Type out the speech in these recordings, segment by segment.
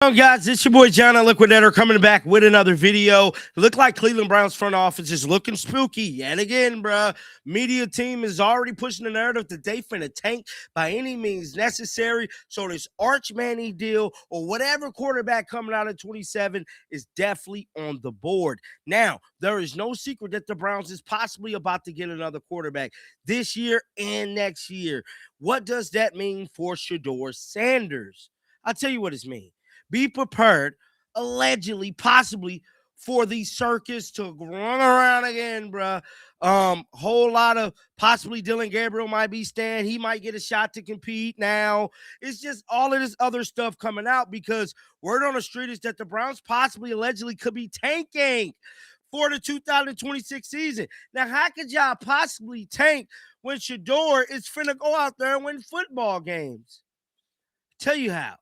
Hello guys, it's your boy John Liquidator coming back with another video. It looked like Cleveland Browns front office is looking spooky yet again, bruh. Media team is already pushing the narrative that they finna tank by any means necessary. So this Arch Manning deal or whatever quarterback coming out of 27 is definitely on the board. Now, there is no secret that the Browns is possibly about to get another quarterback this year and next year. What does that mean for Shedeur Sanders? I'll tell you what it means. Be prepared, allegedly, possibly, for the circus to run around again, bruh. Whole lot of possibly Dylan Gabriel might be staying. He might get a shot to compete now. It's just all of this other stuff coming out because word on the street is that the Browns possibly, allegedly, could be tanking for the 2026 season. Now, how could y'all possibly tank when Shedeur is finna go out there and win football games? Tell you how.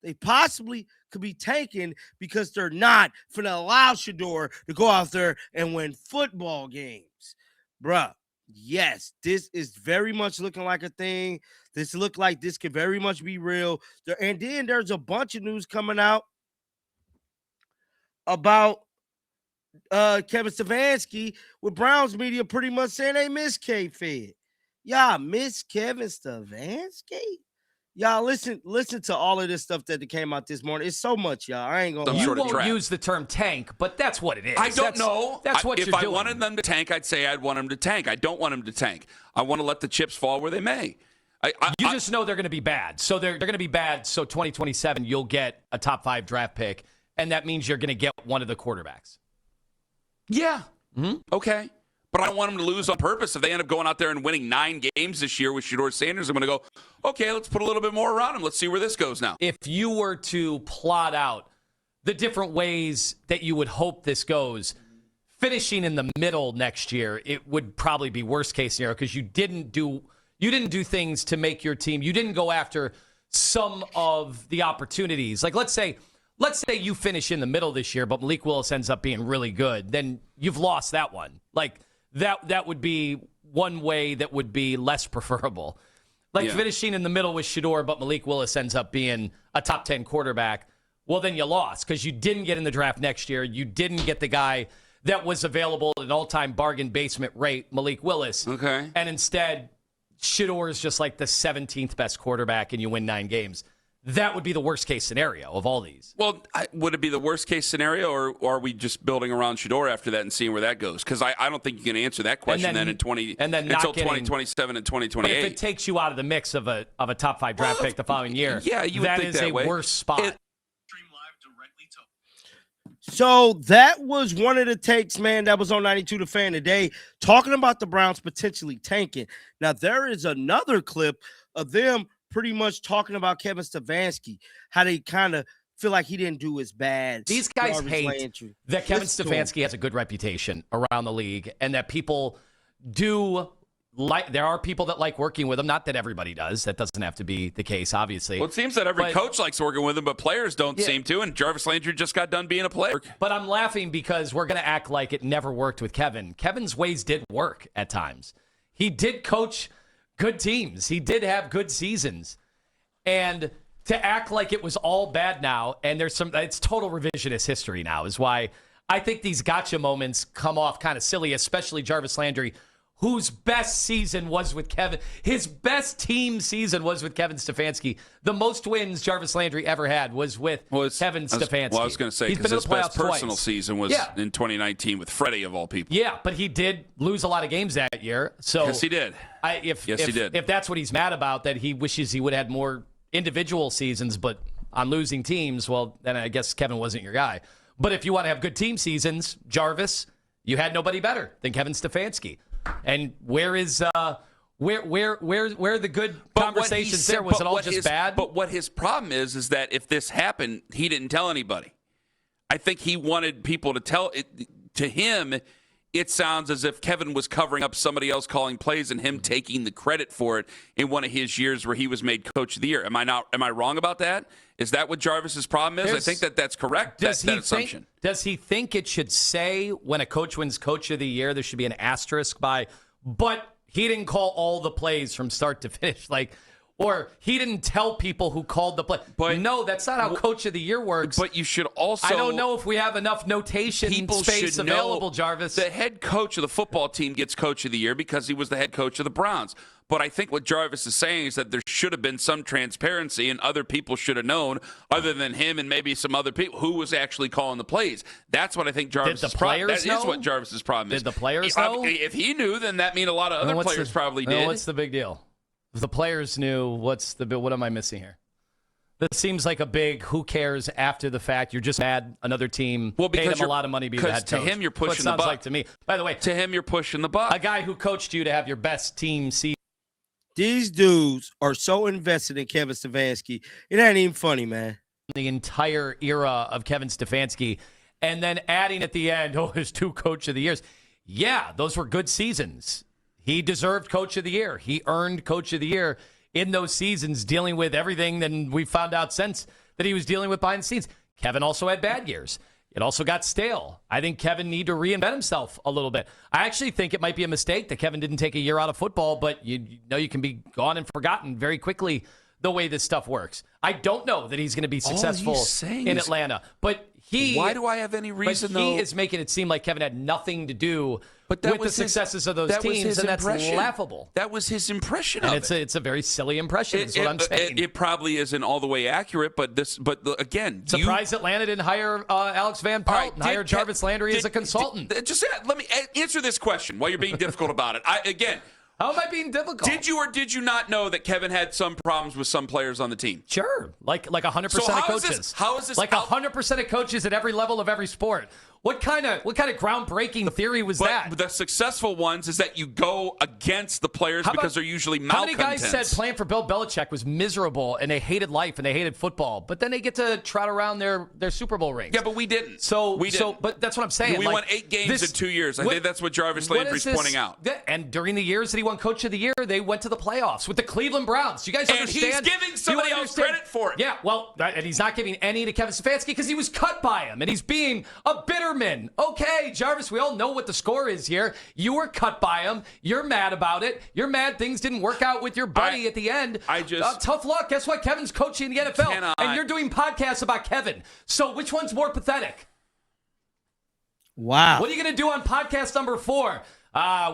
They possibly could be tanking because they're not finna allow Shedeur to go out there and win football games. Bruh, yes, this is very much looking like a thing. This look like this could very much be real. And then there's a bunch of news coming out about Kevin Stefanski with Browns media pretty much saying they miss K-Fed. Y'all miss Kevin Stefanski? Y'all listen to all of this stuff that came out this morning. It's so much, y'all. I ain't gonna. You won't use the term tank, but that's what it is. I don't know. That's what you're doing. If I wanted them to tank, I'd say I'd want them to tank. I don't want them to tank. I want to let the chips fall where they may. You just know they're going to be bad. So they're going to be bad. So 2027, you'll get a top 5 draft pick, and that means you're going to get one of the quarterbacks. Yeah. Mm-hmm. Okay. But I don't want them to lose on purpose. If they end up going out there and winning 9 games this year with Shedeur Sanders, I'm going to go, okay, let's put a little bit more around him. Let's see where this goes now. If you were to plot out the different ways that you would hope this goes, finishing in the middle next year, it would probably be worst case scenario because you didn't do things to make your team. You didn't go after some of the opportunities. Like let's say you finish in the middle this year, but Malik Willis ends up being really good. Then you've lost that one. Like that would be one way that would be less preferable. Finishing in the middle with Shedeur, but Malik Willis ends up being a top 10 quarterback. Well, then you lost because you didn't get in the draft next year. You didn't get the guy that was available at an all-time bargain basement rate, Malik Willis. Okay. And instead, Shedeur is just like the 17th best quarterback and you win 9 games. That would be the worst-case scenario of all these. Well, would it be the worst-case scenario, or are we just building around Shedeur after that and seeing where that goes? Because I don't think you can answer that question until 2027 and 2028. But if it takes you out of the mix of a top 5 draft pick the following year, yeah, you would that think is that a way. worse spot. So that was one of the takes, man, that was on 92 The Fan today, talking about the Browns potentially tanking. Now, there is another clip of them pretty much talking about Kevin Stefanski, how they kind of feel like he didn't do as bad. These guys hate that Kevin Stefanski has a good reputation around the league and that people do like. There are people that like working with him. Not that everybody does. That doesn't have to be the case, obviously. Well, it seems that every coach likes working with him, but players don't seem to. And Jarvis Landry just got done being a player. But I'm laughing because we're going to act like it never worked with Kevin. Kevin's ways did work at times. He did coach good teams. He did have good seasons. And to act like it was all bad now, and it's total revisionist history now, is why I think these gotcha moments come off kind of silly, especially Jarvis Landry, whose best season was with Kevin. His best team season was with Kevin Stefanski. The most wins Jarvis Landry ever had was with Kevin Stefanski. Well, I was going to say, because his best personal season was in 2019 with Freddie, of all people. Yeah, but he did lose a lot of games that year. So yes, he did. He did. If that's what he's mad about, that he wishes he would have had more individual seasons, but on losing teams, well, then I guess Kevin wasn't your guy. But if you want to have good team seasons, Jarvis, you had nobody better than Kevin Stefanski. And where is where the good conversations there? Was it all just bad? But what his problem is that if this happened, he didn't tell anybody. I think he wanted people to tell it to him. It sounds as if Kevin was covering up somebody else calling plays and him taking the credit for it in one of his years where he was made coach of the year. Am I wrong about that? Is that what Jarvis's problem is? I think that's correct, that assumption. Does he think it should say when a coach wins coach of the year, there should be an asterisk by, but he didn't call all the plays from start to finish? Like, Or he didn't tell people who called the play. But no, that's not how Coach of the Year works. But you should also. I don't know if we have enough notation space available, Jarvis. The head coach of the football team gets Coach of the Year because he was the head coach of the Browns. But I think what Jarvis is saying is that there should have been some transparency and other people should have known, other than him and maybe some other people, who was actually calling the plays. That's what I think Jarvis' problem is. That is what Jarvis' problem is. Did the players know? If he knew, then that means a lot of other players probably did. What's the big deal? If the players knew, what am I missing here? That seems like a big who cares after the fact. You're just mad another team paid him a lot of money to be the head coach. To him, you're pushing the buck. Sounds like to me. By the way, to him, you're pushing the buck. A guy who coached you to have your best team see. These dudes are so invested in Kevin Stefanski. It ain't even funny, man. The entire era of Kevin Stefanski, and then adding at the end, his 2 Coach of the Years. Yeah, those were good seasons. He deserved Coach of the Year. He earned Coach of the Year in those seasons, dealing with everything that we found out since that he was dealing with behind the scenes. Kevin also had bad years. It also got stale. I think Kevin needed to reinvent himself a little bit. I actually think it might be a mistake that Kevin didn't take a year out of football, but you know you can be gone and forgotten very quickly the way this stuff works. I don't know that he's going to be successful in Atlanta, but why do I have any reason, he is making it seem like Kevin had nothing to do with the successes of those teams, and that's laughable. That was his impression of it. It's a very silly impression, is what I'm saying. It probably isn't all the way accurate, but again... Surprised Atlanta didn't hire Alex Van Pelt and hire Jarvis Landry as a consultant. Just let me answer this question while you're being difficult about it. How am I being difficult? Did you or did you not know that Kevin had some problems with some players on the team? Sure. Like 100% of coaches. How is this? Like 100% of coaches at every level of every sport. What kind of groundbreaking theory was that? The successful ones is that you go against the players because they're usually malcontents. How many guys said playing for Bill Belichick was miserable and they hated life and they hated football, but then they get to trot around their Super Bowl rings? Yeah, but we didn't. But that's what I'm saying. We won 8 games in 2 years. I think that's what Jarvis Landry's pointing out. And during the years that he won Coach of the Year, they went to the playoffs with the Cleveland Browns. You guys understand? And he's giving somebody else credit for it. Yeah, well, and he's not giving any to Kevin Stefanski because he was cut by him, and he's being a bitterman. Okay, Jarvis, we all know what the score is here. You were cut by him. You're mad about it. You're mad things didn't work out with your buddy at the end. Tough luck. Guess what? Kevin's coaching the NFL, and you're doing podcasts about Kevin. So which one's more pathetic? Wow. What are you going to do on podcast number 4?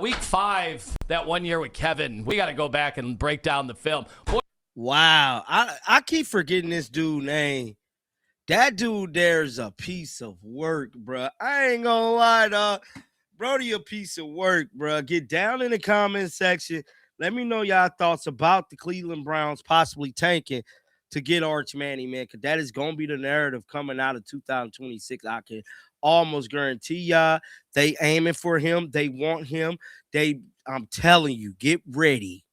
Week 5, that 1 year with Kevin. We got to go back and break down the film. Wow. I keep forgetting this dude's name. That dude there's a piece of work, bro. I ain't gonna lie, dog. Brody, a piece of work, bro. Get down in the comment section. Let me know y'all thoughts about the Cleveland Browns possibly tanking to get Arch Manning, man, because that is going to be the narrative coming out of 2026. I can almost guarantee y'all they aiming for him. They want him. I'm telling you, get ready.